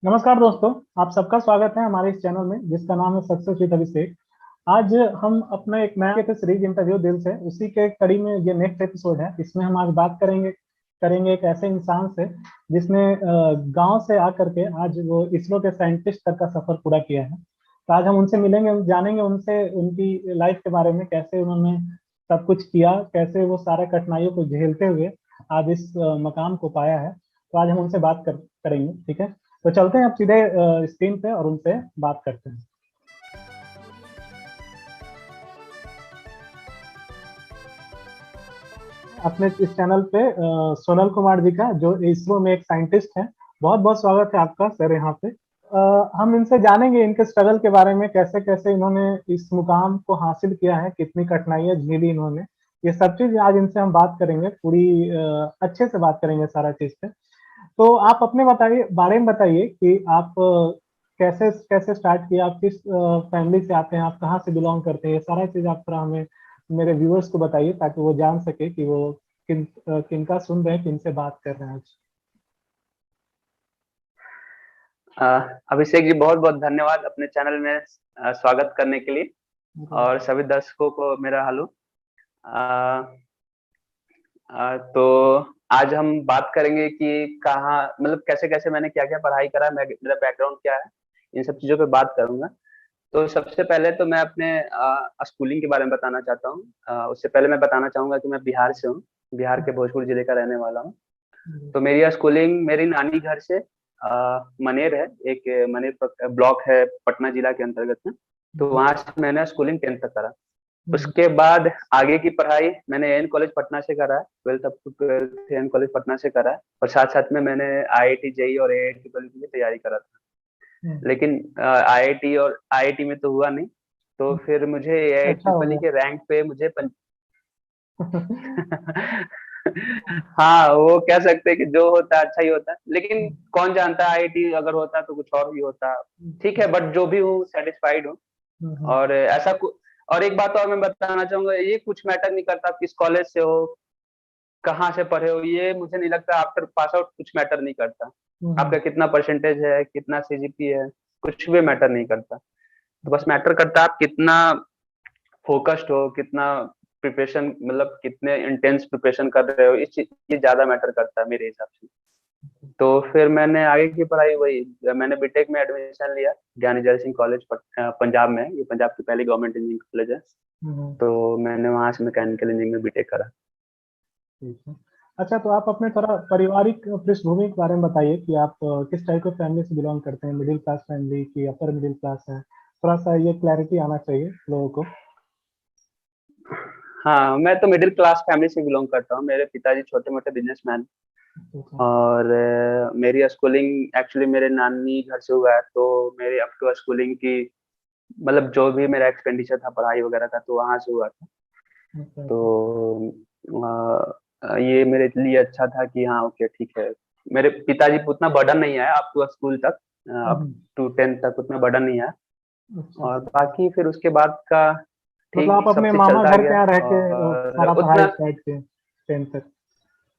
नमस्कार दोस्तों। आप सबका स्वागत है हमारे इस चैनल में जिसका नाम है सक्सेस विद अभिषेक। आज हम अपना एक नया सीरीज इंटरव्यू दिल से उसी के कड़ी में ये नेक्स्ट एपिसोड है। इसमें हम आज बात करेंगे करेंगे एक ऐसे इंसान से जिसने गांव से आकर के आज वो इसरो के साइंटिस्ट तक का सफर पूरा किया है। तो आज हम उनसे मिलेंगे, हम जानेंगे उनसे उनकी लाइफ के बारे में, कैसे उन्होंने सब कुछ किया, कैसे वो सारे कठिनाइयों को झेलते हुए आज इस मकाम को पाया है। तो आज हम उनसे करेंगे, ठीक है। तो चलते हैं अब सीधे स्क्रीन पे और उनसे बात करते हैं। अपने इस चैनल पे सोनल कुमार जी का, जो इसरो में एक साइंटिस्ट है। बहुत बहुत स्वागत है आपका सर यहाँ पे। हम इनसे जानेंगे इनके स्ट्रगल के बारे में, कैसे कैसे इन्होंने इस मुकाम को हासिल किया है, कितनी कठिनाइयां झेली इन्होंने। ये सब चीज आज इनसे हम बात करेंगे, पूरी अच्छे से बात करेंगे सारा चीज पे। तो आप अपने बारे में बताइए कि आप कैसे कैसे स्टार्ट किया, आप किस फैमिली से आते हैं, आप कहाँ से बिलोंग करते हैं। ये सारा चीज आप थोड़ा हमें, मेरे व्यूअर्स को बताइए ताकि वो जान सके कि वो किनका सुन रहे हैं, किनसे बात कर रहे हैं आज। अ, अभिषेक जी, बहुत बहुत धन्यवाद अपने चैनल में स्वागत करने के लिए। और सभी दर्शकों को मेरा हेलो। तो आज हम बात करेंगे कि कहाँ, मतलब कैसे कैसे मैंने क्या क्या पढ़ाई करा, मेरा बैकग्राउंड क्या है, इन सब चीजों पे बात करूंगा। तो सबसे पहले तो मैं अपने स्कूलिंग के बारे में बताना चाहता हूँ। उससे पहले मैं बताना चाहूंगा कि मैं बिहार से हूँ, बिहार के भोजपुर जिले का रहने वाला हूँ। तो मेरी स्कूलिंग मेरी नानी घर से मनेर है, एक मनेर ब्लॉक है, पटना जिला के अंतर्गत में। तो वहां से मैंने स्कूलिंग 10th तक करा। उसके बाद आगे की पढ़ाई मैंने एन कॉलेज पटना से करा है, 12th up to 12th N college Patna से करा है। और साथ साथ में मैंने आईआईटी जेई और एआईटी की तैयारी करा था। लेकिन आईआईटी और आईआईटी में तो हुआ नहीं। तो फिर मुझे एआई अच्छा हो ट्रिपल गया। के रैंक पे मुझे हाँ, वो कह सकते हैं कि जो होता है अच्छा ही होता है, लेकिन कौन जानता है आईआईटी अगर होता तो कुछ और भी होता। ठीक है, बट जो भी हूँ सेटिस्फाइड हूँ। और और एक बात और मैं बताना चाहूंगा, ये कुछ मैटर नहीं करता आप किस कॉलेज से हो, कहाँ से पढ़े हो, ये मुझे नहीं लगता आफ्टर पास आउट कुछ मैटर नहीं करता। आपका कितना परसेंटेज है, कितना सीजीपी है, कुछ भी मैटर नहीं करता। तो बस मैटर करता है आप कितना फोकस्ड हो, कितना प्रिपरेशन, मतलब कितने इंटेंस प्रिपरेशन कर रहे हो, इस चीज ये ज्यादा मैटर करता है मेरे हिसाब से। तो फिर मैंने आगे की पढ़ाई वही, मैंने बीटेक में एडमिशन लिया ज्ञानी जैल सिंह कॉलेज पंजाब में। ये पंजाब की पहली गवर्नमेंट इंजीनियरिंग कॉलेज है। तो मैंने वहां से मैकेनिकल इंजीनियरिंग में बीटेक करा। ठीक है। अच्छा, तो आप अपने थोड़ा पारिवारिक पृष्ठभूमि के बारे में बताइए कि आप किस टाइप की फैमिली से बिलोंग करते हैं, मिडिल क्लास फैमिली की अपर मिडिल क्लास है। थोड़ा सा ये क्लैरिटी आना चाहिए लोगों को। हाँ, मैं तो मिडिल क्लास फैमिली से बिलोंग करता हूँ। मेरे पिताजी छोटे मोटे बिजनेसमैन। अच्छा। और मेरी स्कूलिंग एक्चुअली मेरे नानी घर से हुआ है। तो मेरी अप टू स्कूलिंग की, मतलब जो भी मेरा एक्सपेंडिचर था पढ़ाई वगैरह का, तो वहां से हुआ था। अच्छा। अच्छा। तो ये मेरे लिए अच्छा था कि हाँ ओके ठीक है, मेरे पिताजी को उतना बर्डन नहीं आया अप टू स्कूल तक, अप टू 10th तक उतना बर्डन नहीं आया। अच्छा और अच्छा। बाकी फिर उसके बाद का मतलब आप ठीक सब अपने चीज मामा चलता घर के गया। यहाँ रह के और सारा पढ़ाई उतना, स्टार्ट किए, 10th तक।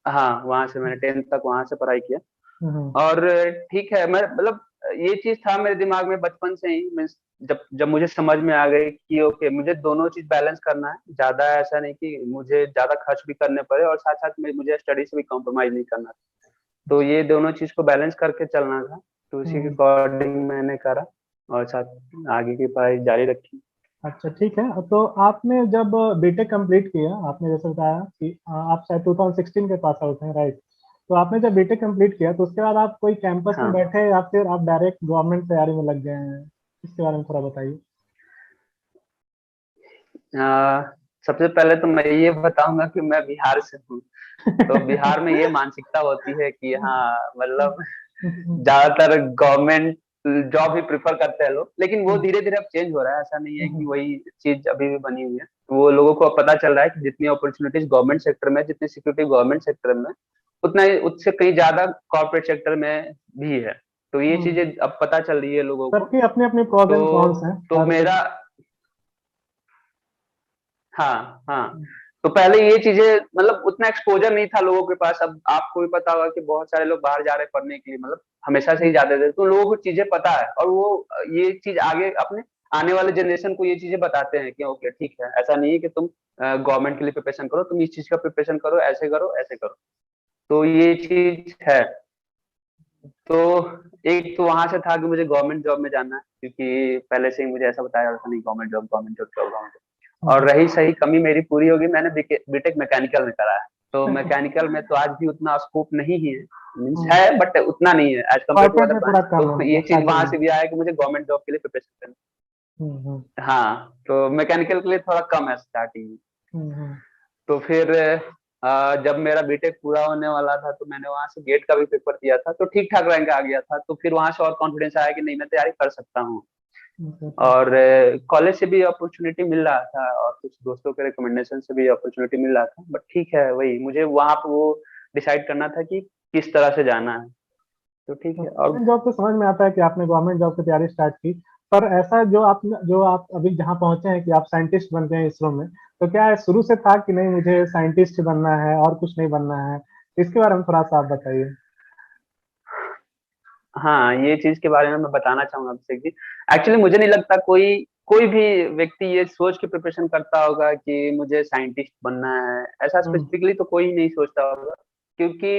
हाँ वहां से मैंने 10th तक वहां से पढ़ाई किया। हम्म। और ठीक है, मैं मतलब ये चीज था मेरे दिमाग में बचपन से ही। मीन्स जब जब मुझे समझ में आ गई कि ओके मुझे दोनों चीज बैलेंस करना है, ज्यादा ऐसा नहीं कि मुझे ज्यादा खर्च भी करने पड़े और साथ साथ में मुझे स्टडी से भी कॉम्प्रोमाइज नहीं करना। तो ये दोनों चीज को बैलेंस करके चलना था। तो उसी के हम्म। अकॉर्डिंग मैंने करा और साथ आगे की पढ़ाई जारी रखी। अच्छा, ठीक है। तो आपने जब बीटेक कंप्लीट किया, आपने जैसे बताया कि आप शायद 2016 के पास आउट हैं, राइट। तो आपने जब बीटेक कंप्लीट किया तो उसके बाद आप कोई कैंपस में हाँ, बैठे या फिर आप डायरेक्ट गवर्नमेंट तैयारी में लग गए हैं? इसके बारे में थोड़ा बताइए। आ, सबसे पहले तो मैं ये बताऊंगा कि मैं बिहार से हूँ। तो बिहार में ये मानसिकता होती है कि हाँ, मतलब ज्यादातर गवर्नमेंट जॉब ही प्रिफर करते हैं लोग। लेकिन वो धीरे धीरे अब चेंज हो रहा है, ऐसा नहीं है कि वही चीज अभी भी बनी हुई है। वो लोगों को अब पता चल रहा है कि जितनी अपॉर्चुनिटीज गवर्नमेंट सेक्टर में, जितनी सिक्योरिटी गवर्नमेंट सेक्टर में, उतना ही उससे कहीं ज्यादा कॉर्पोरेट सेक्टर में भी है। तो ये चीजें अब पता चल रही है लोगों को। सबकी अपनी अपनी प्रॉज एंड कॉन्स तो हैं तो हर। मेरा, हाँ हाँ, तो पहले ये चीजें मतलब उतना एक्सपोजर नहीं था लोगों के पास। अब आपको भी पता होगा कि बहुत सारे लोग बाहर जा रहे हैं पढ़ने के लिए, मतलब हमेशा से ही जाते थे, तो लोगों को चीजें पता है और वो ये चीज आगे अपने आने वाले जनरेशन को ये चीजें बताते हैं कि ओके ठीक है, ऐसा नहीं है कि तुम गवर्नमेंट के लिए प्रिपरेशन करो, तुम इस चीज का प्रिपरेशन करो, ऐसे करो ऐसे करो। तो ये चीज है। तो एक तो वहां से था कि मुझे गवर्नमेंट जॉब में जाना है, क्योंकि पहले से ही मुझे ऐसा बताया जाता था, नहीं government job government job government job. और रही सही कमी मेरी पूरी होगी, मैंने बीटेक मैकेनिकल में करा है। तो मैकेनिकल में तो आज भी उतना स्कोप नहीं ही है, मीन्स है बट उतना नहीं है as compared to corporate other में थोड़ा ब्रांच। कम तो है ये मतलब चीज वहां स्टार्टिंग में। से भी आया कि मुझे गवर्नमेंट जॉब के लिए प्रिपरेशन करना हम्म है। हाँ, तो मैकेनिकल के लिए थोड़ा कम है स्टार्टिंग में। हम्म हम्म तो फिर जब मेरा बीटेक पूरा होने वाला था तो मैंने वहां से गेट का भी पेपर दिया था, तो ठीक ठाक रैंक आ गया था। तो फिर वहां से और कॉन्फिडेंस आया कि नहीं मैं तैयारी कर सकता हूँ। हम्म और कॉलेज से भी अपॉर्चुनिटी मिल रहा था और कुछ दोस्तों के रिकमेंडेशन से भी अपॉर्चुनिटी मिल रहा था, बट ठीक है, वही मुझे वहां पे वो डिसाइड करना था कि किस तरह से जाना है। तो ठीक है। और गवर्नमेंट जॉब तो समझ में आता है कि आपने गवर्नमेंट जॉब की तैयारी स्टार्ट की, पर ऐसा जो आप अभी जहाँ पहुंचे हैं कि आप साइंटिस्ट बन गए हैं इसरो में, तो क्या शुरू से था कि नहीं मुझे साइंटिस्ट बनना है और कुछ नहीं बनना है? इसके बारे में थोड़ा सा आप बताइए। हाँ, ये चीज के बारे में मैं बताना चाहूंगा अभिषेक जी। एक्चुअली मुझे नहीं लगता कोई कोई भी व्यक्ति ये सोच के प्रिपरेशन करता होगा कि मुझे साइंटिस्ट बनना है, ऐसा हम्म स्पेसिफिकली तो कोई नहीं सोचता होगा। क्योंकि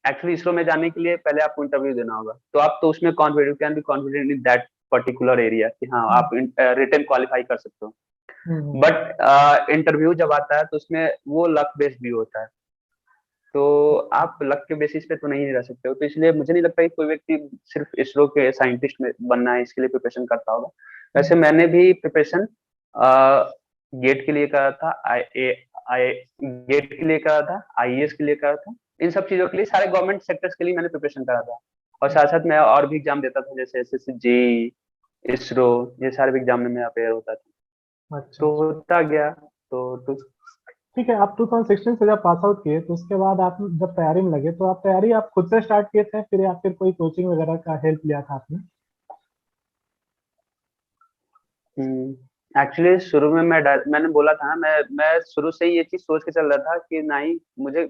एक्चुअली इसरो में जाने के लिए पहले आपको इंटरव्यू देना होगा, तो आप तो उसमें confident can be confident in that particular area कि हाँ हम्म आप रिटन क्वालिफाई कर सकते हो। हम्म बट इंटरव्यू जब आता है तो उसमें वो लक बेस्ड भी होता है। तो आप लक के बेसिस पे तो नहीं रह सकते हो, तो इसलिए मुझे नहीं लगता कि कोई व्यक्ति सिर्फ इसरो के साइंटिस्ट में बनना है इसके लिए प्रिपरेशन करता होगा। वैसे हम्म मैंने भी प्रिपरेशन गेट के लिए करा था, आई गेट के लिए करा था, आईएएस के लिए करा था। इन सब चीजों के लिए, सारे गवर्नमेंट सेक्टर्स के लिए मैंने प्रिपरेशन करा था। और साथ साथ मैं और भी एग्जाम देता था, जैसे एसएससी, जेई, इसरो, ये सारे भी एग्जाम में मैं अपेयर होता था। अच्छा तो अच्छा। होता गया। तो ठीक है, आप 2016 से जब पास आउट किए तो उसके बाद आप जब तैयारी में लगे, तो आप तैयारी आप खुद से स्टार्ट किए थे फिर या फिर कोई कोचिंग वगैरह का हेल्प लिया था आपने? एक्चुअली शुरू में मैंने बोला था ना, मैं शुरू से ही ये चीज सोच के चल रहा था कि नहीं, मुझे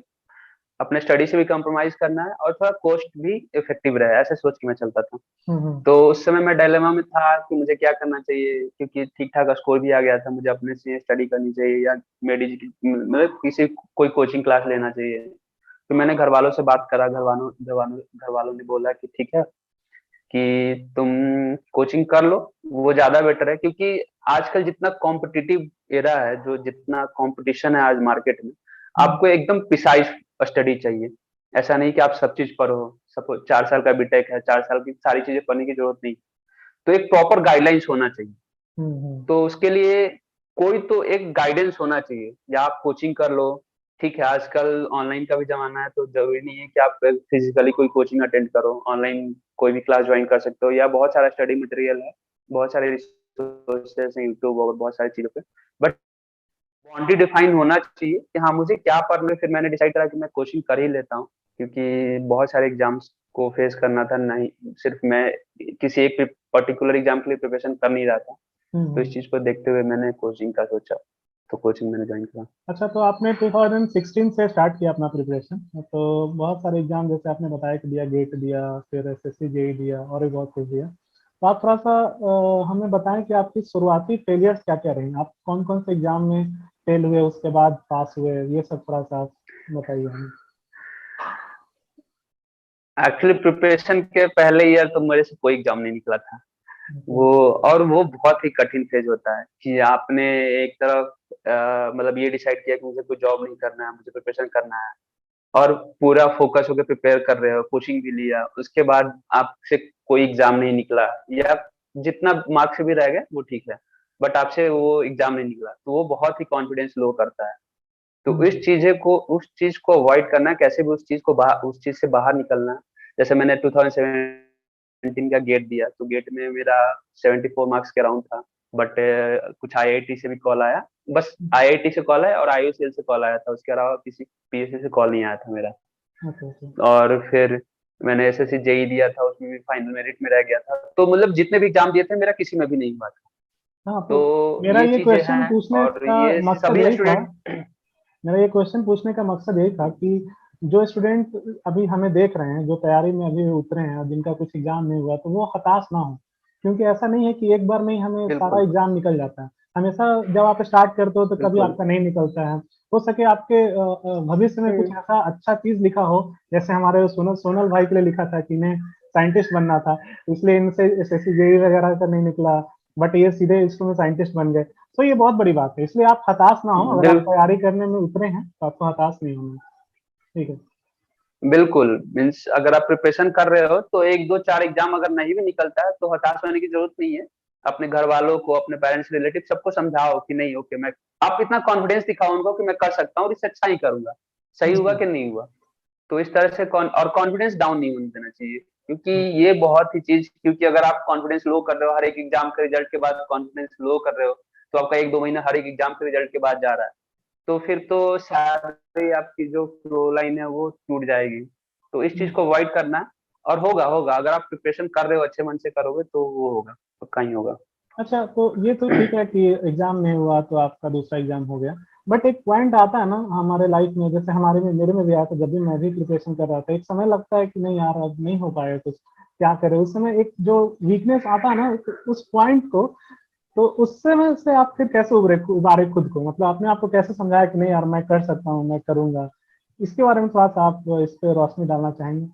अपने स्टडी से भी कॉम्प्रोमाइज करना है और थोड़ा कॉस्ट भी इफेक्टिव रहे, ऐसे सोच के मैं चलता था। हम्म। तो उस समय मैं डायलेमा में था कि मुझे क्या करना चाहिए, क्योंकि ठीक ठाक स्कोर भी आ गया था, मुझे अपने से स्टडी करनी चाहिए या मेडिज मतलब किसी कोई कोचिंग क्लास लेना चाहिए। तो मैंने घर वालों से बात करा, घर वालों ने बोला कि ठीक है कि तुम कोचिंग कर लो, वो ज्यादा बेटर है। क्योंकि आजकल जितना कॉम्पिटिटिव एरा है, जो जितना कंपटीशन है आज मार्केट में, हम्म आपको एकदम प्रिसाइज स्टडी चाहिए। ऐसा नहीं कि आप सब चीज पढ़ो, सपोज 4 साल का बीटेक है, 4 साल की सारी चीजें पढ़ने की जरूरत नहीं। तो एक प्रॉपर गाइडलाइंस होना चाहिए। हम्म। तो उसके लिए कोई तो एक गाइडेंस होना चाहिए, या आप कोचिंग कर लो। ठीक है, आजकल ऑनलाइन का भी जमाना है, तो जरूरी नहीं है कि आप फिजिकली कोई कोचिंग अटेंड करो, ऑनलाइन कोई भी क्लास ज्वाइन कर सकते हो, या बहुत सारा स्टडी मटेरियल है, बहुत सारे रिसोर्सेज हैं यूट्यूब और बहुत सारी चीजों पे। बट बाउंड्री डिफाइन होना चाहिए कि हाँ मुझे क्या पढ़ना है। फिर मैंने डिसाइड करा कि मैं कोचिंग कर ही लेता हूँ, क्योंकि बहुत सारे एग्जाम्स को फेस करना था, नहीं सिर्फ मैं किसी एक पर्टिकुलर एग्जाम के लिए प्रिपरेशन कर नहीं रहा था। तो इस हम्म। चीज को देखते हुए मैंने कोचिंग का सोचा, तो कोचिंग मैंने ज्वाइन करा। अच्छा, तो आपने 2016 से स्टार्ट किया अपना प्रिपरेशन, तो बहुत सारे एग्जाम जैसे आपने बताया कि दिया, गेट दिया, फिर एसएससी जेई दिया और भी बहुत कुछ दिया। तो आप थोड़ा सा हमें बताएं कि आपकी शुरुआती फेलियर्स क्या क्या रही, आप कौन कौन से एग्जाम में फेल हुए उसके बाद पास हुए, ये सब थोड़ा सा आप बताइए हमें। एक्चुअली प्रिपरेशन के पहले ईयर तो मेरे से कोई एग्जाम नहीं निकला था। Okay. वो और वो बहुत ही कठिन फेज होता है कि आपने एक तरफ मतलब ये डिसाइड किया कि मुझे कोई जॉब नहीं करना है, मुझे प्रिपरेशन करना है, और पूरा फोकस होकर प्रिपेयर कर रहे हो, कोचिंग भी लिया, उसके बाद आपसे कोई एग्जाम नहीं निकला, या जितना मार्क्स से भी रह गए वो ठीक है, बट आपसे वो एग्जाम नहीं निकला, तो वो बहुत ही कॉन्फिडेंस लो करता है। तो हम्म उस चीज को अवॉइड करना है, कैसे भी उस चीज से बाहर निकलना है। जैसे मैंने 2017 का गेट दिया, तो गेट में मेरा 74 मार्क्स के अराउंड था। बट कुछ आईआईटी से भी कॉल आया, बस आईआईटी से कॉल आया और आईयूसीएल से कॉल आया था, उसके अलावा किसी पीएससी से कॉल नहीं आया था मेरा। Okay okay. और फिर मैंने एसएससी जेई दिया था, उसमें भी फाइनल मेरिट में रह गया था। तो मतलब जितने भी एग्जाम दिए थे मेरा किसी में भी नहीं हुआ था। हाँ, तो तो मेरा ये ये चीजें क्वेश्चन हैं पूछने और का ये मकसद सभी यही था। स्टूडेंट। मेरा ये क्वेश्चन पूछने का मकसद यही था कि जो स्टूडेंट अभी हमें देख रहे हैं, जो तैयारी में अभी उतरे हैं और जिनका कुछ एग्जाम नहीं हुआ, तो वो हताश ना हो। क्योंकि ऐसा नहीं है कि एक बार में ही हमें सारा बिल्कुल एग्जाम निकल जाता है। हमेशा जब आप स्टार्ट करते हो तो कभी बिल्कुल। आपका नहीं निकलता है। हो सके आपके भविष्य में कुछ हम्म। ऐसा अच्छा चीज लिखा हो। जैसे हमारे सोनल सोनल भाई के लिए लिखा था कि इन्हें साइंटिस्ट बनना था, इसलिए इनसे एसएससी जेईई वगैरह का नहीं निकला, बट ये सीधे इसमें साइंटिस्ट बन गए। तो ये बहुत बड़ी बात है, इसलिए आप हताश ना हो। अगर आप बिल, तैयारी करने में उतरे हैं तो आपको हताश नहीं होना है। ठीक है। बिल्कुल मीन्स अगर आप प्रिपरेशन कर रहे हो तो एक दो चार एग्जाम अगर नहीं भी निकलता है तो हताश होने की जरूरत नहीं है। अपने घर वालों को, अपने पेरेंट्स, रिलेटिव सबको समझाओ कि नहीं, ओके मैं, आप इतना कॉन्फिडेंस दिखाओ उनको कि मैं कर सकता हूँ और इससे अच्छा ही करूंगा। सही हुआ जी। कि नहीं हुआ। तो इस तरह से और कॉन्फिडेंस डाउन नहीं होने देना चाहिए, क्योंकि ये बहुत ही चीज, क्योंकि अगर आप कॉन्फिडेंस लो कर रहे हो हर एक एग्जाम के रिजल्ट के बाद, कॉन्फिडेंस लो कर रहे हो तो आपका एक दो महीना हर एक एग्जाम के रिजल्ट के बाद जा रहा है, तो फिर तो सारी आपकी जो फ्लो लाइन है वो टूट जाएगी। तो इस चीज को अवॉइड करना है। और होगा होगा, अगर आप प्रिपरेशन कर रहे हो अच्छे मन से करोगे तो वो होगा, पक्का ही होगा। अच्छा, तो ये तो ठीक है कि एग्जाम नहीं हुआ तो आपका दूसरा एग्जाम हो गया। बट एक पॉइंट आता है ना हमारे लाइफ में, जैसे हमारे में, मेरे में भी आया था जब भी मैं भी प्रिपरेशन कर रहा था। एक समय लगता है कि नहीं यार अब नहीं हो पाएगा कुछ, क्या करें। उस समय एक जो वीकनेस आता है ना, तो उस पॉइंट को, तो उस समय से आप फिर कैसे उबारे खुद को, मतलब अपने आप को कैसे समझाया कि नहीं यार मैं कर सकता हूँ, मैं करूंगा। इसके बारे में थोड़ा सा आप इस पे रोशनी डालना चाहेंगे?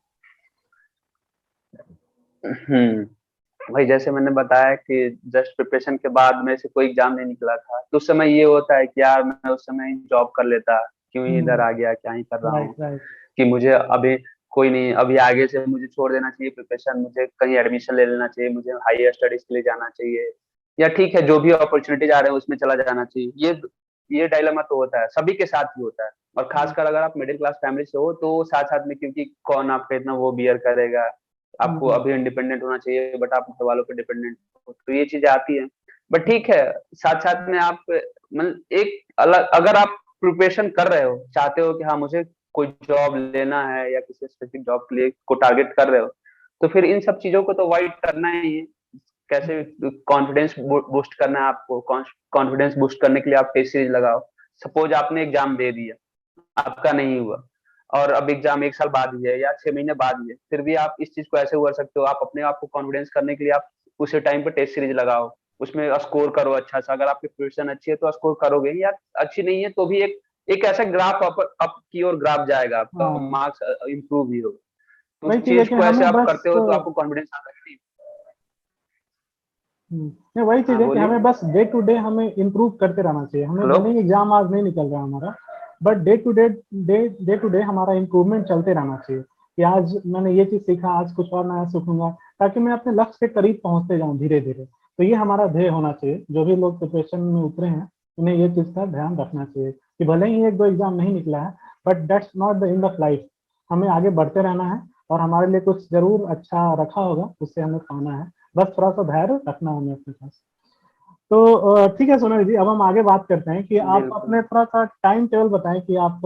भाई जैसे मैंने बताया कि जस्ट प्रिपरेशन के बाद मेरे से कोई एग्जाम नहीं निकला था, तो उस समय ये होता है कि यार मैं उस समय जॉब कर लेता, क्यों ही इधर आ गया, क्या ही कर रहा हूँ, राइट, राइट। कि मुझे अभी कोई नहीं, अभी आगे से मुझे छोड़ देना चाहिए प्रिपरेशन, मुझे कहीं एडमिशन ले लेना चाहिए, मुझे हायर स्टडीज के लिए जाना चाहिए, या ठीक है जो भी अपॉर्चुनिटीज आ रहे हैं उसमें चला जाना चाहिए। ये डायलेमा तो होता है, सभी के साथ ही होता है। और खासकर अगर आप मिडिल क्लास फैमिली से हो तो साथ साथ में, क्योंकि कौन आपका इतना वो बियर करेगा, आपको अभी इंडिपेंडेंट होना चाहिए बट आप घर वालों पे डिपेंडेंट हो, तो ये चीजें आती हैं। बट ठीक है, साथ साथ में आप मतलब एक अलग, अगर आप प्रिपरेशन कर रहे हो, चाहते हो कि हाँ मुझे कोई जॉब लेना है या किसी स्पेसिफिक जॉब के लिए को टारगेट कर रहे हो, तो फिर इन सब चीजों को तो अवॉइड करना ही है। कैसे कॉन्फिडेंस बूस्ट करना है आपको, कॉन्फिडेंस बूस्ट करने के लिए आप टेस्ट सीरीज लगाओ। सपोज आपने एग्जाम दे दिया, आपका नहीं हुआ, और अब एग्जाम एक साल बाद ही है या 6 महीने बाद ही है, फिर भी आप इस चीज को ऐसे कर सकते हो, आप अपने आप को कॉन्फिडेंस करने के लिए आप उसी टाइम पे टेस्ट सीरीज लगाओ, उसमें स्कोर करो अच्छा सा। अगर आपकी प्रिपरेशन अच्छी है तो स्कोर करोगे, या अच्छी नहीं है तो भी एक एक ऐसा ग्राफ अप की ओर ग्राफ जाएगा, आपका हाँ, मार्क्स इंप्रूव ही होगा। तो वही उस चीज है चीज कि को ऐसे हमें आप बस करते हो तो आपको कॉन्फिडेंस आता है। नहीं, वही चीज हाँ है कि बोलिए। हमें बस डे टू डे हमें इम्प्रूव करते रहना चाहिए। हमें हेलो। भले ही एग्जाम आज नहीं निकल रहा हमारा, बट डे टू डे हमारा इम्प्रूवमेंट चलते रहना चाहिए। कि आज मैंने ये चीज सीखा, आज कुछ और नया सीखूंगा, ताकि मैं अपने लक्ष्य के करीब पहुंचते जाऊं धीरे धीरे। तो ये हमारा ध्येय होना चाहिए। जो भी लोग प्रिपरेशन में उतरे हैं उन्हें ये चीज का ध्यान रखना चाहिए कि भले ही एक दो एग्जाम नहीं निकला है, but that's not the end of life. हमें आगे बढ़ते रहना है, और हमारे लिए कुछ जरूर अच्छा रखा होगा, उससे हमें पाना है। बस थोड़ा सा धैर्य रखना है हमें अपने पास। तो ठीक है सोनल जी, अब हम आगे बात करते हैं कि आप बिल्कुल। अपने थोड़ा सा टाइम टेबल बताएं कि आप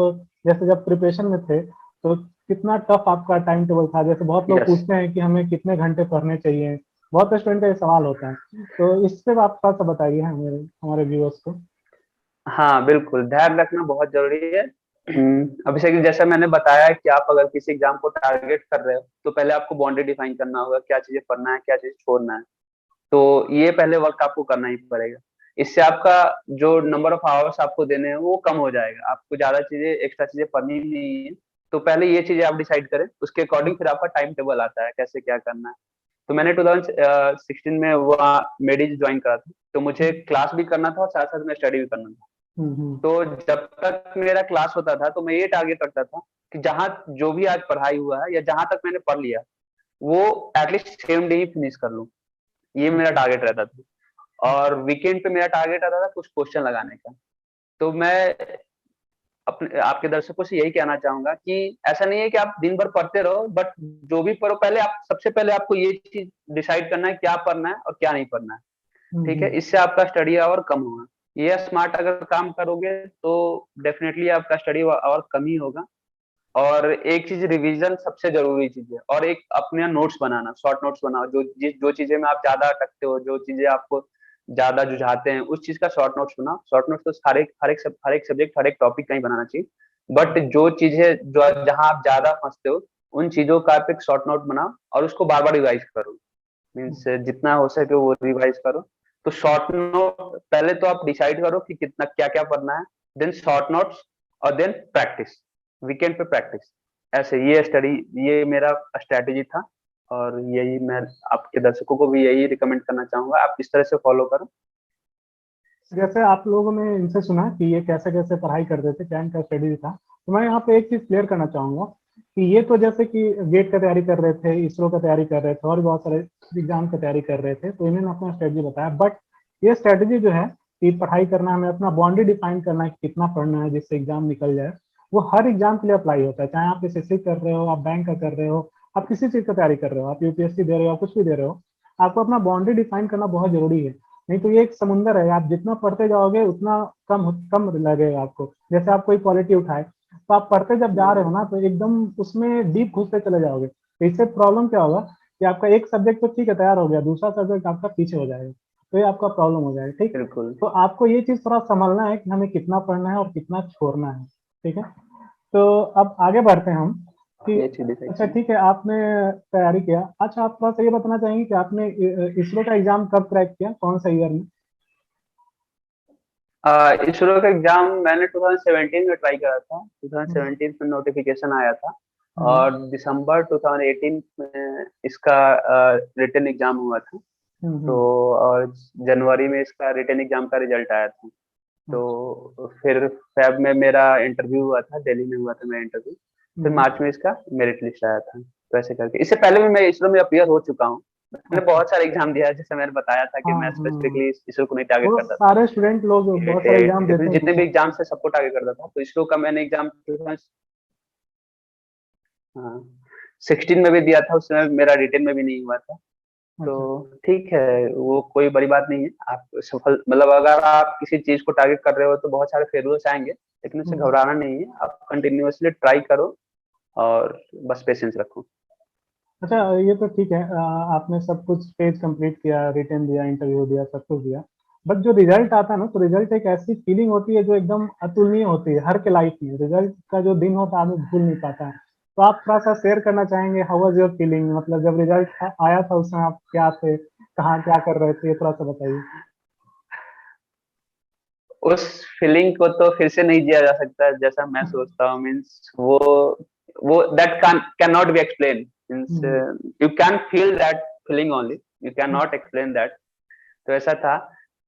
जैसे जब प्रिपरेशन में थे तो कितना टफ आपका टाइम टेबल था। जैसे बहुत लोग यस। पूछते हैं कि हमें कितने घंटे पढ़ने चाहिए, बहुत स्टूडेंट का ये सवाल होता है। तो इस पे आप थोड़ा सा बताइए हमारे हमारे व्यूअर्स को। हाँ बिल्कुल, ध्यान रखना बहुत जरूरी है। अभिषेक जी, जैसा मैंने बताया कि आप अगर किसी एग्जाम को टारगेट कर रहे हो तो पहले आपको बाउंड्री डिफाइन करना होगा, क्या चीजें पढ़ना है, क्या चीजें छोड़ना है। तो ये पहले वर्क आपको करना ही पड़ेगा। इससे आपका जो नंबर ऑफ आवर्स आपको देने हैं वो कम हो जाएगा, आपको ज्यादा चीजें, एक्स्ट्रा चीजें पढ़नी नहीं है। तो पहले ये चीजें आप डिसाइड करें, उसके अकॉर्डिंग फिर आपका टाइम टेबल आता है कैसे क्या करना है। तो मैंने 2016 में वो मेडिज ज्वाइन करा था, तो मुझे क्लास भी करना था और साथ साथ में स्टडी भी करना था। हम्म। तो जब तक मेरा क्लास होता था तो मैं ये टारगेट रखता था कि जहां जो भी आज पढ़ाई हुआ है या जहां तक मैंने पढ़ लिया वो एटलीस्ट सेम डे ही फिनिश कर लूं। ये मेरा टारगेट रहता था। और वीकेंड पे मेरा टारगेट रहता था कुछ क्वेश्चन लगाने का। तो मैं अपने आपके दर्शकों से यही कहना चाहूंगा कि ऐसा नहीं है कि आप दिन भर पढ़ते रहो, बट जो भी पढ़ो पहले आप, सबसे पहले आपको ये चीज डिसाइड करना है क्या पढ़ना है और क्या नहीं पढ़ना है। ठीक है, हम्म। इससे आपका स्टडी आवर कम होगा। ये स्मार्ट अगर काम करोगे तो डेफिनेटली आपका स्टडी आवर कम ही होगा। और एक चीज, रिवीजन सबसे जरूरी चीज है। और एक अपने नोट्स बनाना, शॉर्ट नोट्स बनाओ, जो चीजें में आप ज्यादा अटकते हो, जो चीजें आपको ज्यादा जुझाते हैं उस चीज का शॉर्ट नोट्स बनाओ। शॉर्ट नोट्स तो हर एक सब्जेक्ट हर एक टॉपिक का ही बनाना चाहिए, बट जो चीजें जो जहां आप ज्यादा फंसते हो उन चीजों का आप एक शॉर्ट नोट बनाओ और उसको बार बार रिवाइज करो। मीन्स जितना हो सके वो रिवाइज करो। तो शॉर्ट नोट पहले तो आप डिसाइड करो कि कितना क्या क्या पढ़ना है, देन शॉर्ट नोट्स, और देन प्रैक्टिस, वीकेंड पे प्रैक्टिस। ऐसे ये स्टडी, ये मेरा स्ट्रेटेजी था, और यही मैं आपके दर्शकों को भी यही रिकमेंड करना चाहूंगा, आप इस तरह से फॉलो करो। जैसे आप लोगों ने इनसे सुना कि ये कैसे कैसे पढ़ाई करते थे, क्या इनका स्टडी था, तो मैं यहाँ पे एक चीज क्लियर करना चाहूंगा कि ये तो जैसे कि गेट का तैयारी कर रहे थे, इसरो का तैयारी कर रहे थे, और भी बहुत सारे एग्जाम का तैयारी कर रहे थे, तो इन्होंने अपना स्ट्रेटजी बताया। बट ये स्ट्रेटजी जो है कि पढ़ाई करना, हमें अपना बाउंड्री डिफाइन करना है कि कितना पढ़ना है जिससे एग्जाम निकल जाए, वो हर एग्जाम के लिए अप्लाई होता है। चाहे आप एसएससी कर रहे हो, आप बैंक का कर रहे हो, आप किसी चीज का तैयारी कर रहे हो, आप यूपीएससी दे रहे हो, आप कुछ भी दे रहे हो, आपको अपना बाउंड्री डिफाइन करना बहुत जरूरी है। नहीं तो ये एक समुंदर है, आप जितना पढ़ते जाओगे उतना कम कम लगेगा आपको। जैसे आप कोई क्वालिटी उठाए, तो आप पढ़ते जब जा रहे हो ना, तो एकदम उसमें डीप घुसते चले जाओगे, तो इससे प्रॉब्लम क्या होगा कि आपका एक सब्जेक्ट तो ठीक है तैयार हो गया, दूसरा सब्जेक्ट आपका पीछे हो जाएगा, तो ये आपका प्रॉब्लम हो जाएगा। ठीक, बिल्कुल। तो आपको ये चीज थोड़ा संभलना है कि हमें कितना पढ़ना है और कितना छोड़ना है। ठीक है, तो अब आगे बढ़ते हैं हम कि ये चीज डिसाइड अच्छा करना। ठीक है, आपने तैयारी किया। अच्छा, आप थोड़ा सा ये बताना चाहेंगे कि आपने इसरो का एग्जाम कब क्रैक किया, कौन सा ईयर में? इसरो का एग्जाम मैंने 2017 में ट्राई करा था। हम्म, 2017 में नोटिफिकेशन आया था, हम्म, और दिसंबर 2018 में इसका रिटन एग्जाम हुआ था। तो हम्म, और जनवरी में इसका रिटन एग्जाम का रिजल्ट आया था। अच्छा, तो फिर फेब में मेरा इंटरव्यू हुआ था, दिल्ली में हुआ था मेरा इंटरव्यू। फिर हम्म, मार्च में इसका मेरिट लिस्ट आया था। तो ऐसे करके, इससे पहले भी मैं इसरो में अपियर हो चुका हूँ। मैंने अच्छा, बहुत सारे एग्जाम दिया है, जैसे मैंने बताया था कि हाँ, मैं हाँ, स्पेसिफिकली इसरो को नहीं टारगेट वो करता था। सारे स्टूडेंट लोग बहुत सारे एग्जाम देते हैं जितने भी इसमें। एग्जाम से सबको टारगेट करता था, तो इसरो का मैंने एग्जाम 16 में भी दिया था, उस समय मेरा रिटन में भी नहीं हुआ था। तो अच्छा, ठीक है, वो कोई बड़ी बात नहीं है। आप सफल, मतलब अगर आप किसी चीज को टारगेट कर रहे हो तो बहुत सारे फेलियर्स आएंगे, लेकिन उससे हम्म, घबराना नहीं है। आप कंटिन्यूअसली ट्राई करो और बस पेशेंस रखो। अच्छा, ये तो ठीक है, आपने सब कुछ स्टेज कंप्लीट किया, रिटर्न दिया, इंटरव्यू दिया, सब कुछ दिया। बट जो रिजल्ट आता है ना, तो रिजल्ट एक ऐसी फीलिंग होती है जो एकदम अतुलनीय होती है हर के लाइफ में। रिजल्ट का जो दिन होता है आदमी भूल नहीं पाता है। तो आप थोड़ा सा शेयर करना चाहेंगे, हाउ वाज योर फीलिंग, मतलब जब रिजल्ट आया था उस समय आप क्या थे, कहाँ क्या कर रहे थे, ये थोड़ा सा बताइए। उस फीलिंग को तो फिर से नहीं जिया जा सकता जैसा मैं सोचता हूँ। मीन्स वो that can not be explain. Means hmm, you can feel that feeling only, you can hmm, not explain that. तो ऐसा था।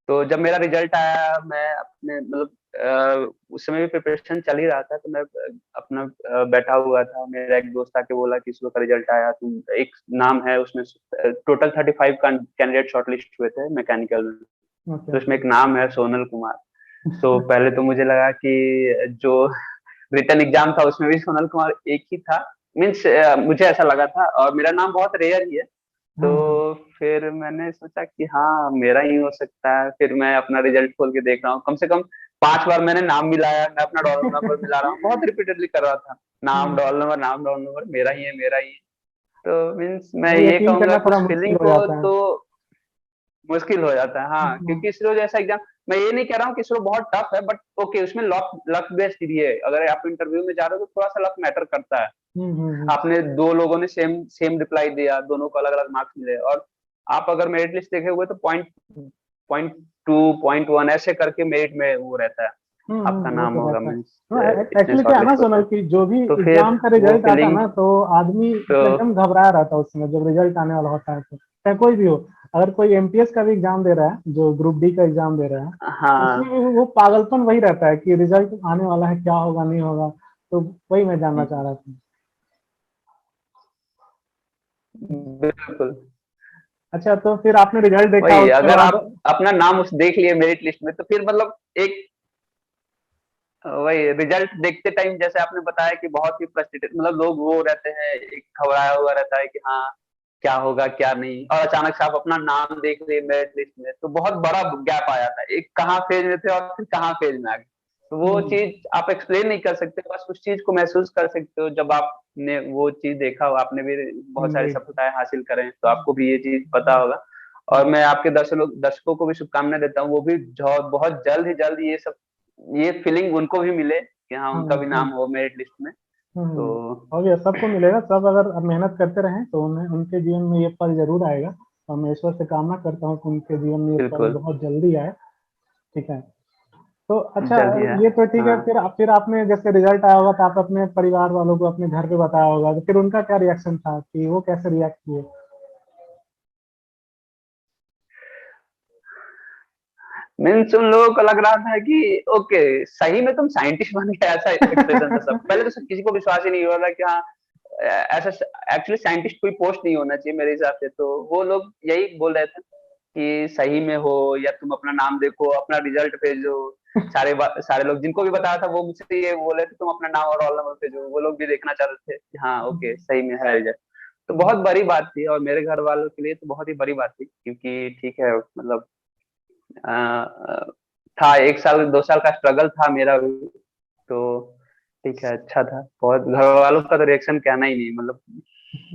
तो जब मेरा रिजल्ट आया, मैं अपने मतलब उस समय भी प्रिपरेशन चल ही रहा था, तो मैं अपना बैठा हुआ था। मेरा एक दोस्त आके बोला कि इसरो का रिजल्ट आया, तुम एक नाम है उसमें, टोटल 35 कैंडिडेट शॉर्टलिस्ट हुए थे मैकेनिकल में, ओके, तो उसमें एक नाम है सोनल कुमार। तो पहले तो मुझे लगा कि जो रिटन एग्जाम था उसमें भी सोनल कुमार एक ही था। मीन्स मुझे ऐसा लगा था, और मेरा नाम बहुत रेयर ही है। तो हाँ, फिर मैंने सोचा कि हाँ मेरा ही हो सकता है। फिर मैं अपना रिजल्ट खोल के देख रहा हूँ, कम से कम 5 बार मैंने नाम मिलाया, मैं अपना रोल नंबर मिला रहा हूँ, बहुत रिपीटेडली कर रहा था। नाम हाँ, रोल नंबर, नाम रोल नंबर, मेरा ही है, मेरा ही है। तो मीन्स मैं वो ये यकीन कहूंगा करना कि थोड़ा उस मुश्किल फीलिंग हो को जाता है। तो मुश्किल हो जाता है। हाँ, हाँ, क्योंकि इसरो जैसा एग्जाम, मैं ये नहीं कह रहा हूँ कि इसरो बहुत टफ है, बट ओके, उसमें लक लक बेस्ड भी है। अगर आप इंटरव्यू में जा रहे हो तो थोड़ा सा लक मैटर करता है। आपने दो लोगों ने सेम सेम रिप्लाई दिया, दोनों को अलग अलग मार्क्स मिले, और आप अगर मेरिट लिस्ट देखे हुए तो point point two point one ऐसे करके मेरिट में वो रहता है, आपका वो नाम तो होगा। रहता है। मीन्स तो इतने एक्चुअली क्या है ना शॉर्टलिस्ट होते सोनल, हैं। कि जो भी तो फिर एग्जाम का वो रिजल्ट आता है फीलिंग ना, तो आदमी तो मतलब एकदम घबराया रहता है उस समय जब रिजल्ट आने वाला होता है। तो चाहे कोई भी हो, अगर कोई एमपीएस का भी एग्जाम दे रहा है, जो ग्रुप डी का एग्जाम दे रहा है, तो उसमें हाँ, वो पागलपन वही रहता है कि रिजल्ट आने वाला है, क्या होगा नहीं होगा। तो वही मैं जानना चाह रहा था। बिल्कुल। अच्छा, तो फिर आपने रिजल्ट देखा, वही, उसके अगर बाद? आप अपना नाम उस देख लिए मेरिट लिस्ट में, तो फिर मतलब एक वही रिजल्ट देखते टाइम, जैसे आपने बताया कि बहुत ही फ्रस्ट्रेटेड, मतलब लोग वो रहते हैं, एक घबराया हुआ रहता है कि हाँ क्या होगा क्या नहीं, और अचानक से आप अपना नाम देख लिए मेरिट लिस्ट में, तो बहुत बड़ा गैप आ जाता है। एक कहाँ फेज में थे और फिर कहाँ फेज में आ गए। तो वो हम्म, चीज आप एक्सप्लेन नहीं कर सकते, बस उस चीज को महसूस कर सकते हो। जब आपने वो चीज देखा हो, आपने भी बहुत सारी जी, सफलताएं हासिल करें, तो आपको भी ये चीज पता होगा। और मैं आपके दर्शकों को भी शुभकामनाएं देता हूँ, वो भी बहुत जल्द ही ये फीलिंग उनको भी मिले कि हाँ हाँ उनका भी नाम हाँ। हो मेरिट लिस्ट में। तो और ये सबको मिलेगा, सब अगर मेहनत करते रहें तो उन्हें उनके जीवन में ये पल जरूर आएगा। और मैं ईश्वर से कामना करता हूँ कि उनके जीवन में ये पल बिल्कुल बहुत जल्दी आए। ठीक है। तो अच्छा, जल्द ही है। ये तो ठीक है। हाँ, फिर आपने जैसे रिजल्ट आया होगा तो आप अपने परिवार वालों को अपने घर पे बताया होगा, तो फिर उनका क्या रिएक्शन था, कि वो कैसे रिएक्ट किए? मीन्स उन लोगों को लग रहा था कि ओके सही में तुम साइंटिस्ट बन गए, ऐसा एक्सप्रेशन था सब। पहले तो सब किसी को विश्वास ही नहीं हो रहा था कि हाँ ऐसा एक्चुअली साइंटिस्ट कोई पोस्ट नहीं होना चाहिए मेरे हिसाब से। तो वो लोग यही बोल रहे थे कि सही में हो या तुम अपना नाम देखो, अपना रिजल्ट भेजो। सारे लोग जिनको भी बताया था वो मुझसे ये बोले थे तुम अपना नाम और रोल नंबर भेजो, वो लोग भी देखना चाहते थे कि हाँ ओके सही में है रिजल्ट। तो बहुत बड़ी बात थी और मेरे घर वालों के लिए तो बहुत ही बड़ी बात थी, क्योंकि ठीक है मतलब अ, था 1 साल 2 साल का स्ट्रगल था मेरा भी। तो ठीक है अच्छा था बहुत। घर वालों का तो रिएक्शन कहना ही नहीं, मतलब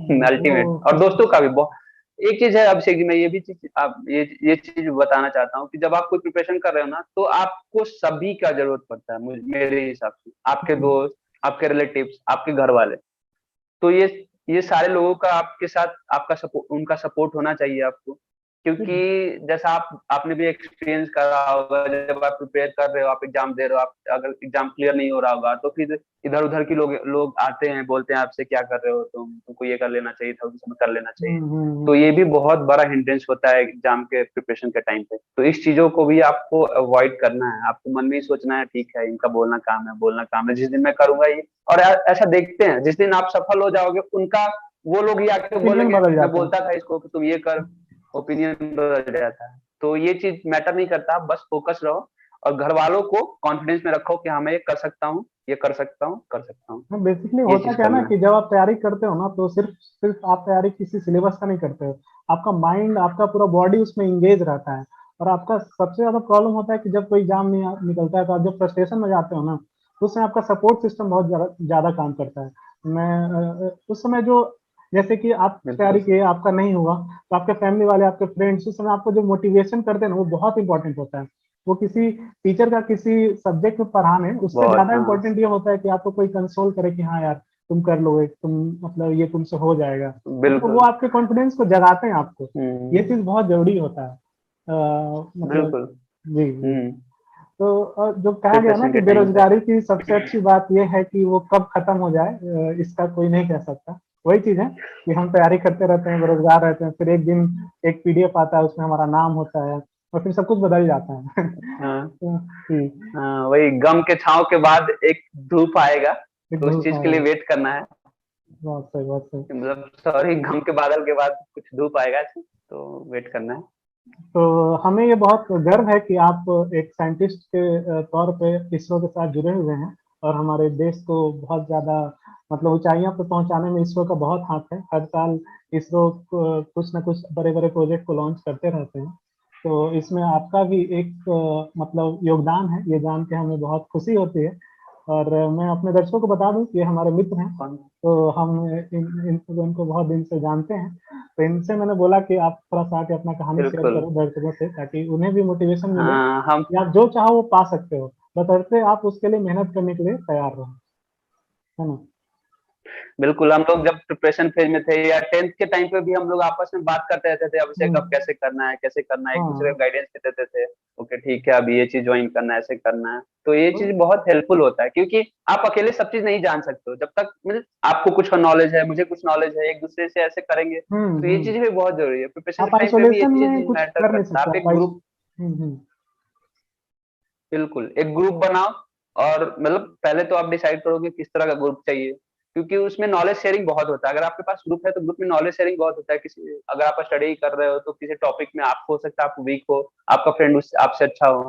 वो अल्टीमेट। और दोस्तों का भी बहुत। एक चीज है अभिषेक जी, मैं ये भी चीज आप ये चीज बताना चाहता हूँ कि जब आप कोई प्रिपरेशन कर रहे हो ना तो आपको सभी का जरूरत पड़ता है, मेरे हिसाब से। आपके दोस्त, आपके रिलेटिव्स, आपके घर वाले। तो ये सारे लोगों का आपके साथ आपका सपोर्ट, उनका सपोर्ट होना चाहिए आपको। क्योंकि जैसा आपने भी एक्सपीरियंस करा होगा, जब आप प्रिपेयर कर रहे हो, आप एग्जाम दे रहे हो, आप अगर एग्जाम क्लियर नहीं हो रहा होगा तो फिर इधर उधर के लोग लोग आते हैं, बोलते हैं आपसे क्या कर रहे हो तुमको ये कर लेना चाहिए था, उस समय कर लेना चाहिए। तो ये भी बहुत बड़ा हिंड्रेंस होता है एग्जाम के प्रिपरेशन के टाइम पे। तो इस चीजों को भी आपको अवॉइड करना है। आपको मन में ही सोचना है ठीक है इनका बोलना काम है, बोलना काम है, जिस दिन मैं करूंगा ये। और ऐसा देखते हैं जिस दिन आप सफल हो जाओगे उनका, वो लोग ही आके ओपिनियन बोलेंगे बदल मैं जाता है। बोलता था इसको कि तुम ये कर। ओपिनियन बदल जाता है। तो ये चीज मैटर नहीं करता, बस फोकस रहो। और घर वालों को कॉन्फिडेंस में रखो कि हाँ मैं ये कर सकता हूँ, ये कर सकता हूँ, कर सकता हूँ। हाँ, बेसिकली ये होता चीज क्या है ना करना है। कि जब आप तैयारी करते हो ना तो सिर्फ सिर्फ आप तैयारी किसी सिलेबस का नहीं करते हो। आपका माइंड, आपका पूरा बॉडी उसमें इंगेज रहता है। और आपका सबसे ज्यादा प्रॉब्लम होता है कि जब कोई एग्जाम नहीं निकलता है तो आप जब फ्रस्ट्रेशन में जाते हो ना, तो उसमें आपका सपोर्ट सिस्टम बहुत ज्यादा ज्यादा काम करता है। उस समय जो, जैसे कि आप तैयारी बिल्कुल। किए, आपका नहीं हुआ, तो आपके फैमिली वाले, आपके फ्रेंड्स उस समय आपको जो मोटिवेशन करते हैं ना, वो बहुत इंपॉर्टेंट होता है। वो किसी टीचर का किसी सब्जेक्ट में पढ़ाने, उससे बहुत ज्यादा हाँ। इंपॉर्टेंट ये होता है कि आपको कोई कंसोल करे कि हाँ यार तुम कर लोगे, तुम मतलब ये तुमसे हो जाएगा। तो वो बिल्कुल। आपके कॉन्फिडेंस को जगाते हैं आपको। ये हम्म। चीज बहुत जरूरी होता है। मतलब बिल्कुल। जी जी। हम्म। तो जो कहा गया ना प्रिपरेशन कि के टाइम पे। बेरोजगारी की सबसे अच्छी बात यह है कि वो कब खत्म हो जाए, इसका कोई नहीं कह सकता। वही चीज है कि हम तैयारी करते रहते हैं, बेरोजगार रहते हैं, फिर एक दिन एक पीडीएफ आता है, उसमें हमारा नाम होता है, और फिर सब कुछ बदल जाता है। हाँ तो, जी। हाँ, वही गम के छांव के बाद एक धूप आएगा। एक तो उस धूप चीज के लिए आएगा। वेट करना है। बहुत सही, बहुत सही। मतलब सॉरी, गम के बादल के बाद कुछ धूप आएगा, तो वेट करना है। तो हमें ये बहुत गर्व है कि आप एक साइंटिस्ट के तौर पे इसरो के साथ जुड़े हुए हैं। और हमारे देश को बहुत ज्यादा मतलब ऊंचाइयों पर पहुंचाने में इसरो का बहुत हाथ है। हर साल इसरो कुछ ना कुछ बड़े बड़े प्रोजेक्ट को लॉन्च करते रहते हैं। तो इसमें आपका भी एक मतलब योगदान है, ये जान के हमें बहुत खुशी होती है। और मैं अपने दर्शकों को बता दूं कि ये हमारे मित्र हैं। कौन। तो हम इनको बहुत दिन से जानते हैं। तो इनसे मैंने बोला कि आप थोड़ा सा आके अपना कहानी शेयर बिल्कुल। करो दर्शकों से, ताकि उन्हें भी मोटिवेशन मिले हाँ हम। कि आप जो चाहो वो पा सकते हो, बशर्ते आप उसके लिए मेहनत करने के लिए तैयार रहो। है ना? बिल्कुल, हम लोग जब प्रिपरेशन फेज में थे या 10th के टाइम पे भी हम लोग आपस में बात करते रहते थे, अभिषेक अब हम्म, कैसे करना है, कैसे करना है, एक दूसरे को हाँ। गाइडेंस देते थे। ओके ठीक है अब ये चीज ज्वाइन करना है, ऐसे करना है। तो ये तो चीज बहुत हेल्पफुल होता है, क्योंकि आप अकेले सब चीज नहीं जान सकते हो। जब तक मतलब आपको कुछ नॉलेज है, मुझे कुछ नॉलेज है, एक दूसरे से ऐसे करेंगे तो ये चीज भी बहुत जरूरी है। प्रिपरेशन आप के टाइम पे भी ये आइसोलेशन चीज में कुछ मैटर कर नहीं करता है। सकते, आप आप एक ग्रुप, हम्म। बिल्कुल एक ग्रुप बनाओ। और मतलब पहले तो आप डिसाइड करोगे किस तरह का ग्रुप चाहिए, क्योंकि उसमें नॉलेज शेयरिंग बहुत होता है। अगर आपके पास ग्रुप है तो ग्रुप में नॉलेज शेयरिंग बहुत होता है। किसी अगर आप स्टडी कर रहे हो तो किसी टॉपिक में आप हो सकता है आप वीक हो, आपका फ्रेंड उस आपसे अच्छा हो।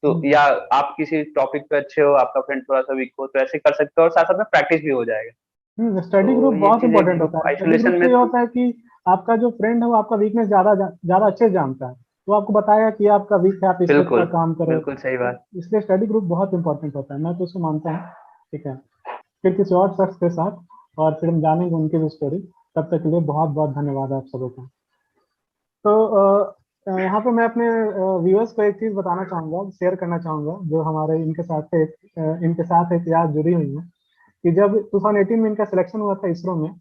तो हम्म या आप किसी टॉपिक पे अच्छे हो, आपका फ्रेंड थोड़ा सा वीक हो, तो ऐसे कर सकते हो और साथ साथ में प्रैक्टिस भी हो जाएगा। स्टडी तो ग्रुप ये बहुत चीजें इंपॉर्टेंट होता ग्रुप है। स्टडी ग्रुप आइसोलेशन से में ये तो। होता है कि आपका जो फ्रेंड है वो आपका वीकनेस ज्यादा ज्यादा अच्छे से जानता है। वो आपको बताएगा कि आपका वीक है, आप इस पर थोड़ा बिल्कुल। काम करो। बिल्कुल सही तो बात। इसलिए स्टडी ग्रुप बहुत इंपॉर्टेंट होता है, मैं तो उसे मानता हूँ। ठीक है। फिर किसी और शख्स के साथ और फिर हम जानेंगे उनकी भी स्टोरी। तब तक के लिए बहुत बहुत धन्यवाद आप सबों का। तो यहाँ पे मैं अपने व्यूअर्स को एक चीज बताना चाहूंगा, शेयर करना चाहूंगा, जो हमारे इनके साथ एक याद जुड़ी हुई है। कि जब 2018 में इनका सिलेक्शन हुआ था इसरो में,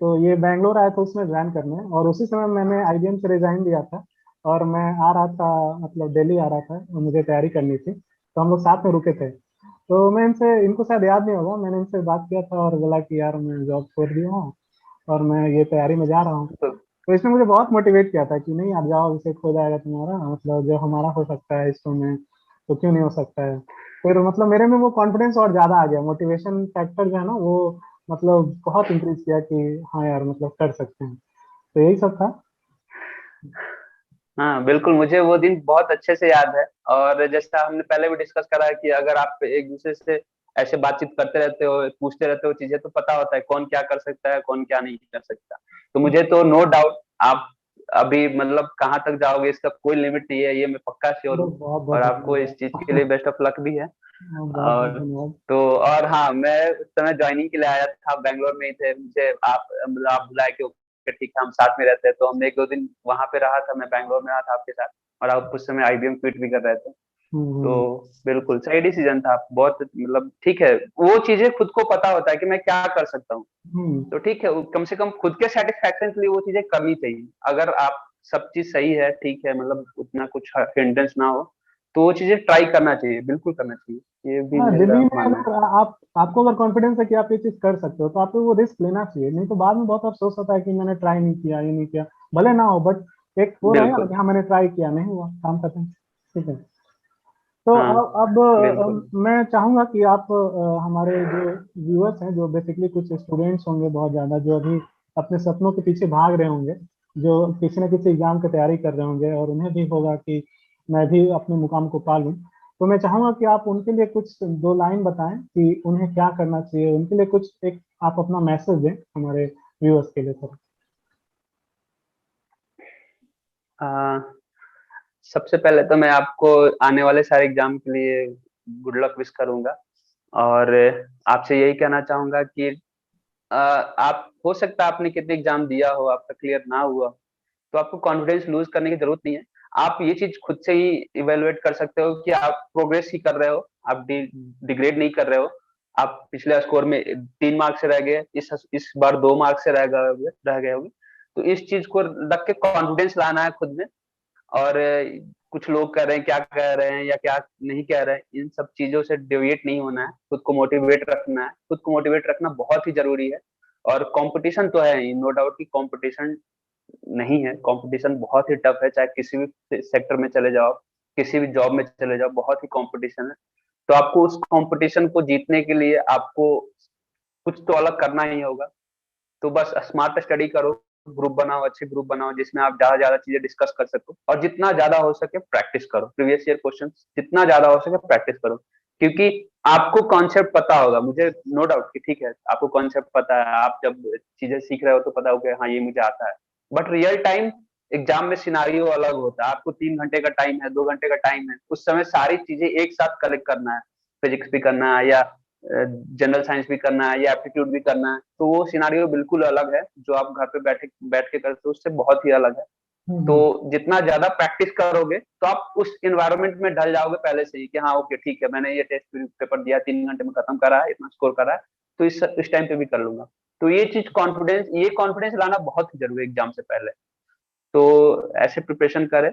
तो ये बैंगलोर आया था उसमें ज्वाइन करने, और उसी समय मैंने आईबीएम से रिजाइन दिया था। और मैं आ रहा था, मतलब दिल्ली आ रहा था, और मुझे तैयारी करनी थी, तो हम लोग साथ में रुके थे। तो मैं इनसे, इनको शायद याद नहीं होगा, मैंने इनसे बात किया था और बोला कि यार मैं जॉब छोड़ दिया हूँ और मैं ये तैयारी में जा रहा हूँ। तो तो इसने मुझे बहुत मोटिवेट किया था कि नहीं आप जाओ, इसे हो जाएगा तुम्हारा, मतलब जो हमारा हो सकता है इसरो में, तो क्यों नहीं हो सकता है। फिर मतलब मेरे में वो कॉन्फिडेंस और ज्यादा आ गया, मोटिवेशन फैक्टर जो है ना वो मतलब बहुत इंक्रीज किया कि हाँ यार मतलब कर सकते हैं। तो यही सब था। हाँ बिल्कुल, मुझे वो दिन बहुत अच्छे से याद है। और जैसा हमने पहले भी डिस्कस करा है कि अगर आप एक दूसरे से ऐसे बातचीत करते रहते हो, पूछते रहते हो चीजें, तो पता होता है कौन क्या कर सकता है, कौन क्या नहीं कर सकता। तो मुझे तो नो डाउट आप अभी मतलब कहाँ तक जाओगे इसका कोई लिमिट नहीं है, ये मैं पक्का श्योर हूँ। बहुत और बहुत आपको इस चीज के धन्यवाद। लिए बेस्ट ऑफ लक भी है। बहुत बहुत और धन्यवाद। तो और हाँ, मैं उस समय ज्वाइनिंग के लिए आया था, बैंगलोर में ही थे, मुझे आप मतलब आप बुलाए कि ओके ठीक है हम साथ में रहते हैं, तो हमने एक दो दिन वहां पे रहा था, मैं बैंगलोर में रहा था आपके साथ। और आप उस समय आईबीएम क्विट भी कर रहे थे। तो हम्म। बिल्कुल सही डिसीजन था, बहुत मतलब ठीक है। वो चीजें खुद को पता होता है कि मैं क्या कर सकता हूँ, हम्म। तो ठीक है, कम से कम खुद के सेटिस्फेक्शन के लिए वो चीजें करनी चाहिए। अगर आप सब चीज सही है, ठीक है, मतलब उतना कुछ हिंड्रेंस ना हो, तो वो चीजें ट्राई करना चाहिए, बिल्कुल करना चाहिए, ये भी हाँ, मेरा जिंदगी में मानना है। अगर आप, आपको अगर कॉन्फिडेंस है कि आप ये चीज कर सकते हो, तो आपको वो रिस्क लेना चाहिए। नहीं तो बाद में बहुत अफसोस होता है कि मैंने ट्राई नहीं किया, ये नहीं किया। भले ना हो, बट एक वो रहेगा ना बिल्कुल। कि हाँ मैंने ट्राई किया, नहीं हुआ, काम खत्म। ठीक है। तो हाँ अब बिल्कुल। मैं चाहूंगा कि आप हमारे जो व्यूअर्स हैं, जो बेसिकली कुछ स्टूडेंट्स होंगे बहुत ज्यादा, जो अभी अपने सपनों के पीछे भाग रहे होंगे, जो किसी न किसी एग्जाम की तैयारी कर रहे होंगे, और उन्हें भी होगा कि मैं भी अपने मुकाम को पा लूं। तो मैं चाहूंगा कि आप उनके लिए कुछ दो लाइन बताएं कि उन्हें क्या करना चाहिए, उनके लिए कुछ एक आप अपना मैसेज दें हमारे व्यूअर्स के लिए सर। आ, सबसे पहले तो मैं आपको आने वाले सारे एग्जाम के लिए गुड लक विश करूंगा। और आपसे यही कहना चाहूंगा कि आप हो सकता है आपने कितने एग्जाम दिया हो, आपका क्लियर ना हुआ, तो आपको कॉन्फिडेंस लूज करने की जरूरत नहीं है। आप ये चीज खुद से ही इवेलुएट कर सकते हो कि आप प्रोग्रेस ही कर रहे हो, आप डिग्रेड नहीं कर रहे हो। आप पिछले स्कोर में 3 मार्क्स से रह गए, इस बार 2 मार्क्स से रह गए होगे। तो इस चीज को रख के कॉन्फिडेंस लाना है खुद में। और कुछ लोग कह रहे हैं, क्या कह रहे हैं या क्या नहीं कह रहे हैं, इन सब चीजों से डिविएट नहीं होना है, खुद को मोटिवेट रखना है। खुद को मोटिवेट रखना बहुत ही जरूरी है। और कंपटीशन तो है ही, नो डाउट कि कंपटीशन नहीं है, कंपटीशन बहुत ही टफ है, चाहे किसी भी सेक्टर में चले जाओ, किसी भी जॉब में चले जाओ, बहुत ही कंपटीशन है। तो आपको उस कंपटीशन को जीतने के लिए आपको कुछ तो अलग करना ही होगा। तो बस स्मार्ट स्टडी करो, ग्रुप बनाओ, अच्छे ग्रुप बनाओ जिसमें आप ज्यादा ज्यादा चीजें डिस्कस कर सको, और जितना ज्यादा हो सके प्रैक्टिस करो, प्रीवियस ईयर क्वेश्चन जितना ज्यादा हो सके प्रैक्टिस करो। क्योंकि आपको कॉन्सेप्ट पता होगा, मुझे नो डाउट कि ठीक है आपको कॉन्सेप्ट पता है, आप जब चीजें सीख रहे हो तो पता होगा हाँ ये मुझे आता है। बट रियल टाइम एग्जाम में सिनारियो अलग होता है, आपको 3 घंटे का टाइम है, 2 घंटे का टाइम है, उस समय सारी चीजें एक साथ कलेक्ट करना है। फिजिक्स भी करना है, या जनरल साइंस भी करना है, या एप्टीट्यूड भी करना है, तो वो सिनारियो बिल्कुल अलग है। जो आप घर पे बैठ के करते हो उससे बहुत ही अलग है। तो हम्म। जितना ज्यादा प्रैक्टिस करोगे तो आप उस इन्वायरमेंट में ढल जाओगे पहले से ही, कि हाँ ओके ठीक है, मैंने ये टेस्ट पेपर दिया, 3 घंटे में खत्म करा है, इतना स्कोर करा है, तो इस टाइम पे भी कर लूंगा। तो ये कॉन्फिडेंस लाना बहुत ही जरूरी है एग्जाम से पहले। तो ऐसे प्रिपरेशन करें,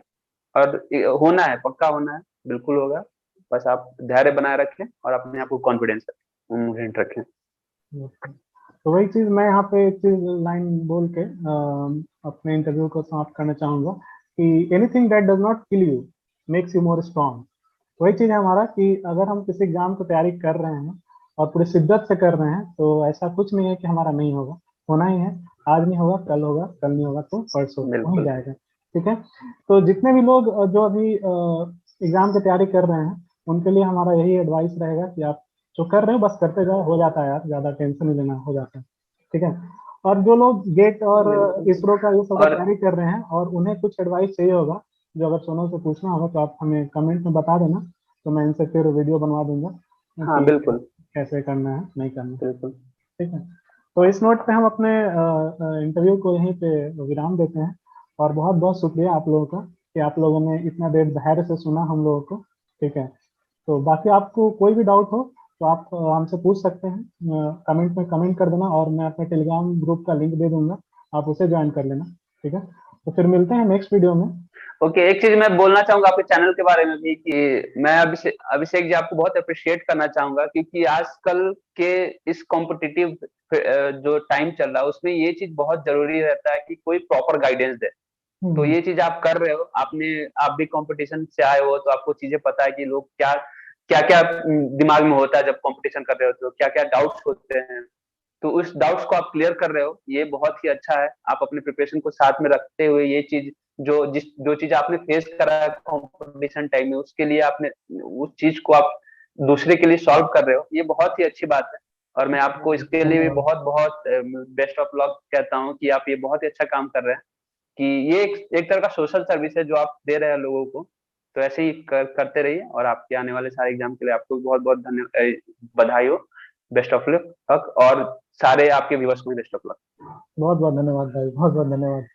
और होना है, पक्का होना है, बिल्कुल होगा। बस आप धैर्य बनाए रखें और अपने आप को कॉन्फिडेंस रखें। तो वही चीज मैं यहाँ पे एक चीज लाइन बोल के अपने इंटरव्यू को समाप्त करना चाहूंगा कि anything that does not kill you makes you more strong. वही चीज है हमारा कि अगर हम किसी एग्जाम की तैयारी कर रहे हैं और पूरी शिद्दत से कर रहे हैं, तो ऐसा कुछ नहीं है कि हमारा नहीं होगा, होना ही है। आज नहीं होगा कल होगा, कल नहीं होगा तो परसों हो ही बिल्कुल। जाएगा। ठीक है। तो जितने भी लोग जो अभी एग्जाम की तैयारी कर रहे हैं, उनके लिए हमारा यही एडवाइस रहेगा कि आप जो कर रहे हो बस करते जाओ, हो जाता है यार, ज्यादा टेंशन नहीं लेना, हो जाता है। ठीक है। और जो लोग गेट और बिल्कुल। इसरो का ये सब का और तैयारी कर रहे हैं और उन्हें कुछ एडवाइस चाहिए होगा, जो अगर सोनल से पूछना होगा तो आप हमें कमेंट में बता देना, तो मैं इनसे फिर वीडियो बनवा दूंगा हाँ कि बिल्कुल। कैसे करना है, नहीं करना है। बिल्कुल। ठीक है। तो इस नोट पे हम अपने इंटरव्यू को यहीं पे विराम देते हैं। और बहुत बहुत शुक्रिया आप लोगों का कि आप लोगों ने इतना देर धैर्य से सुना हम लोगों को। ठीक है, तो बाकी आपको कोई भी डाउट हो तो आप हमसे पूछ सकते हैं, कमेंट में कमेंट कर देना, और मैं अपने टेलीग्राम ग्रुप का लिंक दे दूंगा, आप उसे ज्वाइन कर लेना। ठीक है, तो फिर मिलते हैं नेक्स्ट वीडियो में। ओके, एक चीज मैं बोलना चाहूंगा आपके चैनल के बारे में भी कि मैं अभिषेक जी आपको बहुत अप्रिशिएट करना चाहूंगा, क्योंकि आजकल के इस कॉम्पिटिटिव जो टाइम चल रहा है उसमें ये चीज बहुत जरूरी रहता है कि कोई प्रॉपर गाइडेंस दे। तो हम्म। ये चीज आप कर रहे हो, आप भी कंपटीशन से आए हो तो आपको चीजें पता है कि लोग क्या क्या क्या दिमाग में होता है जब कंपटीशन कर रहे होते हो, क्या क्या डाउट्स होते हैं। तो उस डाउट्स को आप क्लियर कर रहे हो, ये बहुत ही अच्छा है। आप अपने प्रिपरेशन को साथ में रखते हुए ये चीज जो चीज आपने फेस करा है कंपटीशन टाइम में, उसके लिए आपने उस चीज को आप दूसरे के लिए सॉल्व कर रहे हो, ये बहुत ही अच्छी बात है। और मैं आपको इसके लिए भी धन्यवाद। बहुत बहुत बेस्ट ऑफ लक कहता हूँ कि आप ये बहुत ही अच्छा काम कर रहे हैं। कि ये एक तरह का सोशल सर्विस है जो आप दे रहे हैं लोगों को। तो ऐसे ही करते रहिए, और आपके आने वाले सारे एग्जाम के लिए आपको बहुत बहुत बधाई हो। Best of luck. और सारे आपके व्यूअर्स को भी बेस्ट ऑफ लक। बहुत बहुत धन्यवाद भाई, बहुत बहुत धन्यवाद।